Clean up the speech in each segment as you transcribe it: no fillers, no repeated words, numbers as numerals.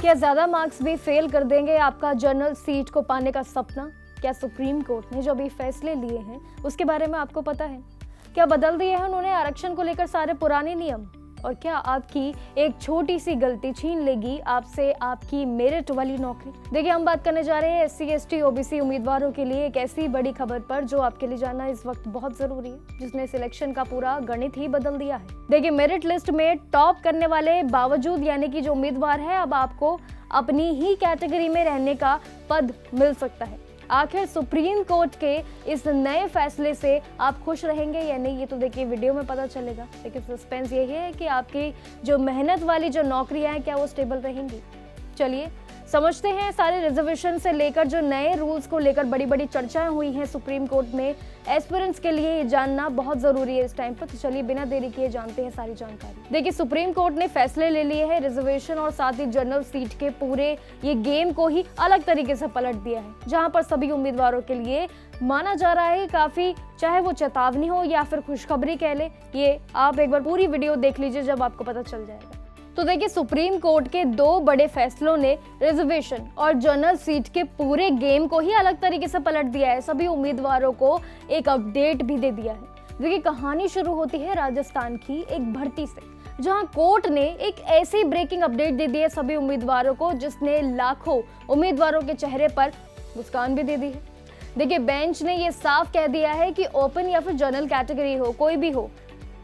क्या ज़्यादा मार्क्स भी फेल कर देंगे आपका जनरल सीट को पाने का सपना? क्या सुप्रीम कोर्ट ने जो अभी फैसले लिए हैं उसके बारे में आपको पता है? क्या बदल दिए हैं उन्होंने आरक्षण को लेकर सारे पुराने नियम? और क्या आपकी एक छोटी सी गलती छीन लेगी आपसे आपकी मेरिट वाली नौकरी? देखिए, हम बात करने जा रहे हैं SC ST OBC उम्मीदवारों के लिए एक ऐसी बड़ी खबर पर जो आपके लिए जानना इस वक्त बहुत जरूरी है, जिसने सिलेक्शन का पूरा गणित ही बदल दिया है। देखिए, मेरिट लिस्ट में टॉप करने वाले बावजूद यानी कि जो उम्मीदवार है, अब आपको अपनी ही कैटेगरी में रहने का पद मिल सकता है। आखिर सुप्रीम कोर्ट के इस नए फैसले से आप खुश रहेंगे या नहीं, ये तो देखिए वीडियो में पता चलेगा। लेकिन सस्पेंस यही है कि आपकी जो मेहनत वाली जो नौकरियां हैं क्या वो स्टेबल रहेंगी। चलिए समझते हैं सारे रिजर्वेशन से लेकर जो नए रूल्स को लेकर बड़ी बड़ी चर्चाएं हुई हैं सुप्रीम कोर्ट में। एस्पिरेंट्स के लिए ये जानना बहुत जरूरी है इस टाइम पर। तो चलिए बिना देरी किए जानते हैं सारी जानकारी। देखिए, सुप्रीम कोर्ट ने फैसले ले लिए हैं रिजर्वेशन और साथ ही जनरल सीट के पूरे ये गेम को ही अलग तरीके से पलट दिया है, जहां पर सभी उम्मीदवारों के लिए माना जा रहा है काफी, चाहे वो चेतावनी हो या फिर खुशखबरी कह ले। ये आप एक बार पूरी वीडियो देख लीजिए, जब आपको पता चल जाएगा। तो देखिए, सुप्रीम कोर्ट के दो बड़े फैसलों ने रिजर्वेशन और जनरल सीट के पूरे गेम को ही अलग तरीके से पलट दिया है। सभी उम्मीदवारों को एक अपडेट भी दे दिया है। देखिए, कहानी शुरू होती है राजस्थान की एक भर्ती से, जहां कोर्ट ने एक ऐसी ब्रेकिंग अपडेट दे दी है सभी उम्मीदवारों को, जिसने लाखों उम्मीदवारों के चेहरे पर मुस्कान भी दे दी है। देखिए, बेंच ने ये साफ कह दिया है कि ओपन या फिर जनरल कैटेगरी हो, कोई भी हो,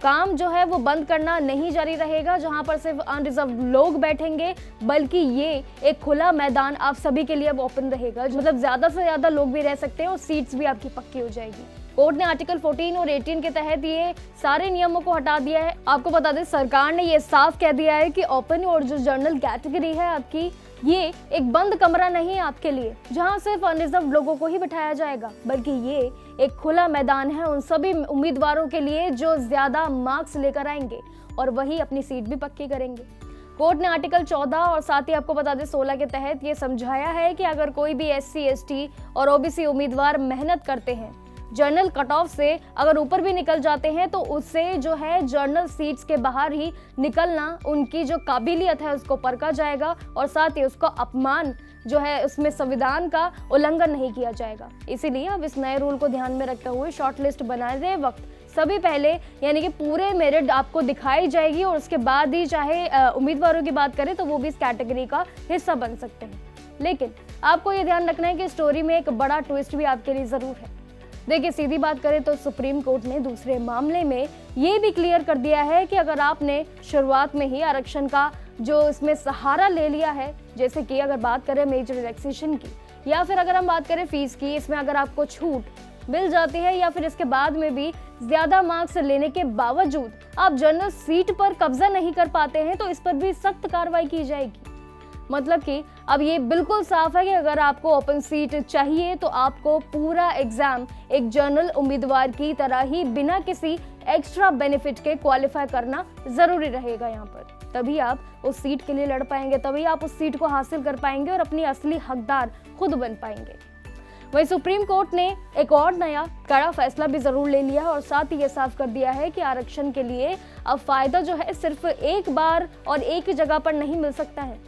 काम जो है वो बंद करना नहीं जारी रहेगा, जहां पर सिर्फ अनरिजर्व लोग बैठेंगे, बल्कि ये एक खुला मैदान आप सभी के लिए अब ओपन रहेगा। मतलब ज्यादा से ज्यादा लोग भी रह सकते हैं और सीट्स भी आपकी पक्की हो जाएगी। कोर्ट ने आर्टिकल 14 और 18 के तहत ये सारे नियमों को हटा दिया है। आपको बता दें, सरकार ने ये साफ कह दिया है कि ओपन और जो जनरल कैटेगरी है आपकी, ये एक बंद कमरा नहीं है आपके लिए, जहां सिर्फ अनरिजर्व लोगों को ही बिठाया जाएगा, बल्कि ये एक खुला मैदान है उन सभी उम्मीदवारों के लिए जो ज्यादा मार्क्स लेकर आएंगे और वही अपनी सीट भी पक्की करेंगे। कोर्ट ने आर्टिकल 14 और साथ ही आपको बता दें 16 के तहत ये समझाया है कि अगर कोई भी SC ST और OBC उम्मीदवार मेहनत करते हैं, जनरल कट ऑफ से अगर ऊपर भी निकल जाते हैं, तो उससे जो है जनरल सीट्स के बाहर ही निकलना, उनकी जो काबिलियत है उसको परखा जाएगा और साथ ही उसको अपमान जो है उसमें संविधान का उल्लंघन नहीं किया जाएगा। इसीलिए अब इस नए रूल को ध्यान में रखते हुए शॉर्टलिस्ट बनाते वक्त सभी पहले यानी कि पूरे मेरिट आपको दिखाई जाएगी और उसके बाद ही चाहे उम्मीदवारों की बात करें तो वो भी इस कैटेगरी का हिस्सा बन सकते हैं। लेकिन आपको ये ध्यान रखना है कि स्टोरी में एक बड़ा ट्विस्ट भी आपके लिए जरूर है। देखिए, सीधी बात करें तो सुप्रीम कोर्ट ने दूसरे मामले में ये भी क्लियर कर दिया है कि अगर आपने शुरुआत में ही आरक्षण का जो इसमें सहारा ले लिया है, जैसे कि अगर बात करें मेजर रिलैक्सेशन की या फिर अगर हम बात करें फीस की, इसमें अगर आपको छूट मिल जाती है या फिर इसके बाद में भी ज्यादा मार्क्स लेने के बावजूद आप जनरल सीट पर कब्जा नहीं कर पाते हैं, तो इस पर भी सख्त कार्रवाई की जाएगी। मतलब कि अब ये बिल्कुल साफ है कि अगर आपको ओपन सीट चाहिए तो आपको पूरा एग्जाम एक जनरल उम्मीदवार की तरह ही बिना किसी एक्स्ट्रा बेनिफिट के क्वालिफाई करना जरूरी रहेगा यहाँ पर। तभी आप उस सीट के लिए लड़ पाएंगे, तभी आप उस सीट को हासिल कर पाएंगे और अपनी असली हकदार खुद बन पाएंगे। वहीं सुप्रीम कोर्ट ने एक और नया कड़ा फैसला भी जरूर ले लिया और साथ ही ये साफ कर दिया है कि आरक्षण के लिए अब फायदा जो है सिर्फ एक बार और एक जगह पर नहीं मिल सकता है।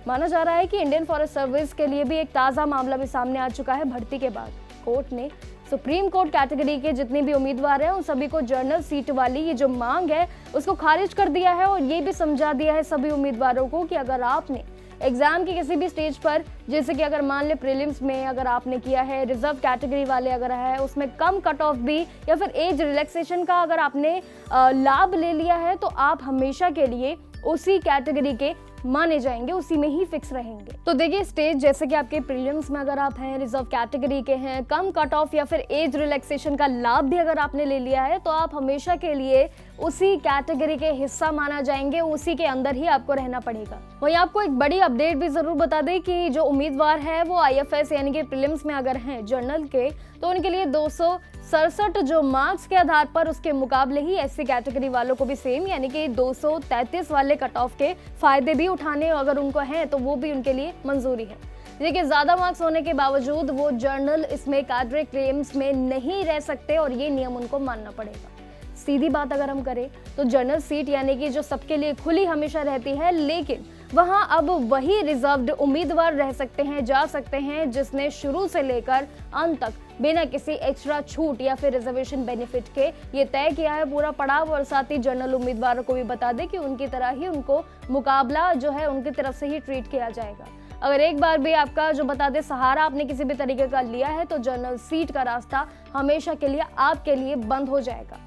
माना जा रहा है कि इंडियन फॉरेस्ट सर्विस के लिए भी एक ताज़ा मामला भी सामने आ चुका है भर्ती के बाद। कोर्ट ने सुप्रीम कोर्ट कैटेगरी के जितने भी उम्मीदवार हैं उन सभी को जनरल सीट वाली ये जो मांग है उसको खारिज कर दिया है और ये भी समझा दिया है सभी उम्मीदवारों को कि अगर आपने एग्जाम के किसी भी स्टेज पर, जैसे कि अगर मान ले प्रीलिम्स में अगर आपने किया है, रिजर्व कैटेगरी वाले अगर है, उसमें कम कट ऑफ भी या फिर एज रिलैक्सेशन का अगर आपने लाभ ले लिया है, तो आप हमेशा के लिए उसी कैटेगरी के माने जाएंगे, उसी में ही फिक्स रहेंगे। तो देखिए, स्टेज जैसे कि आपके प्रीलिम्स में अगर आप हैं, रिजर्व कैटेगरी के हैं, कम कट ऑफ या फिर एज रिलैक्सेशन का लाभ भी अगर आपने ले लिया है, तो आप हमेशा के लिए उसी कैटेगरी के हिस्सा माना जाएंगे, उसी के अंदर ही आपको रहना पड़ेगा। वहीं आपको एक बड़ी अपडेट भी जरूर बता दें कि जो उम्मीदवार है वो IFS यानी कि प्रीलिम्स में अगर हैं जनरल के, तो उनके लिए 267 जो मार्क्स के आधार पर उसके मुकाबले ही SC कैटेगरी वालों को भी सेम यानी कि 233 वाले कट ऑफ के फायदे भी उठाने अगर उनको हैं तो वो भी उनके लिए मंजूरी है। देखिए, ज्यादा मार्क्स होने के बावजूद वो जर्नल इसमें कैडरे क्लेम्स में नहीं रह सकते और ये नियम उनको मानना पड़ेगा। सीधी बात अगर हम करें तो जनरल सीट यानी कि जो सबके लिए खुली हमेशा रहती है, लेकिन वहां अब वही रिजर्व्ड उम्मीदवार रह सकते हैं, जा सकते हैं, जिसने शुरू से लेकर अंत तक बिना किसी एक्स्ट्रा छूट या फिर रिजर्वेशन बेनिफिट के ये तय किया है पूरा पड़ाव। और साथ ही जनरल उम्मीदवारों को भी बता दें कि उनकी तरह ही उनको मुकाबला जो है उनकी तरफ से ही ट्रीट किया जाएगा। अगर एक बार भी आपका जो बता दें सहारा आपने किसी भी तरीके का लिया है तो जनरल सीट का रास्ता हमेशा के लिए आपके लिए बंद हो जाएगा।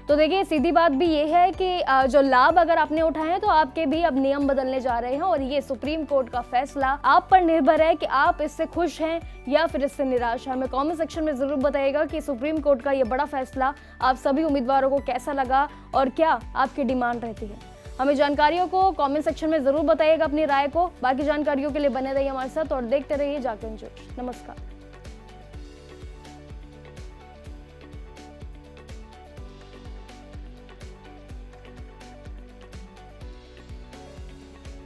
तो देखिए सीधी बात भी ये है कि जो लाभ अगर आपने उठाए हैं तो आपके भी अब नियम बदलने जा रहे हैं और ये सुप्रीम कोर्ट का फैसला आप पर निर्भर है कि आप इससे खुश हैं या फिर इससे निराश हैं। हमें कमेंट सेक्शन में जरूर बताइएगा कि सुप्रीम कोर्ट का ये बड़ा फैसला आप सभी उम्मीदवारों को कैसा लगा और क्या आपकी डिमांड रहती है। हमें जानकारियों को कमेंट सेक्शन में जरूर बताइएगा अपनी राय को। बाकी जानकारियों के लिए बने रहिए हमारे साथ और देखते रहिए जागरण न्यूज़। नमस्कार।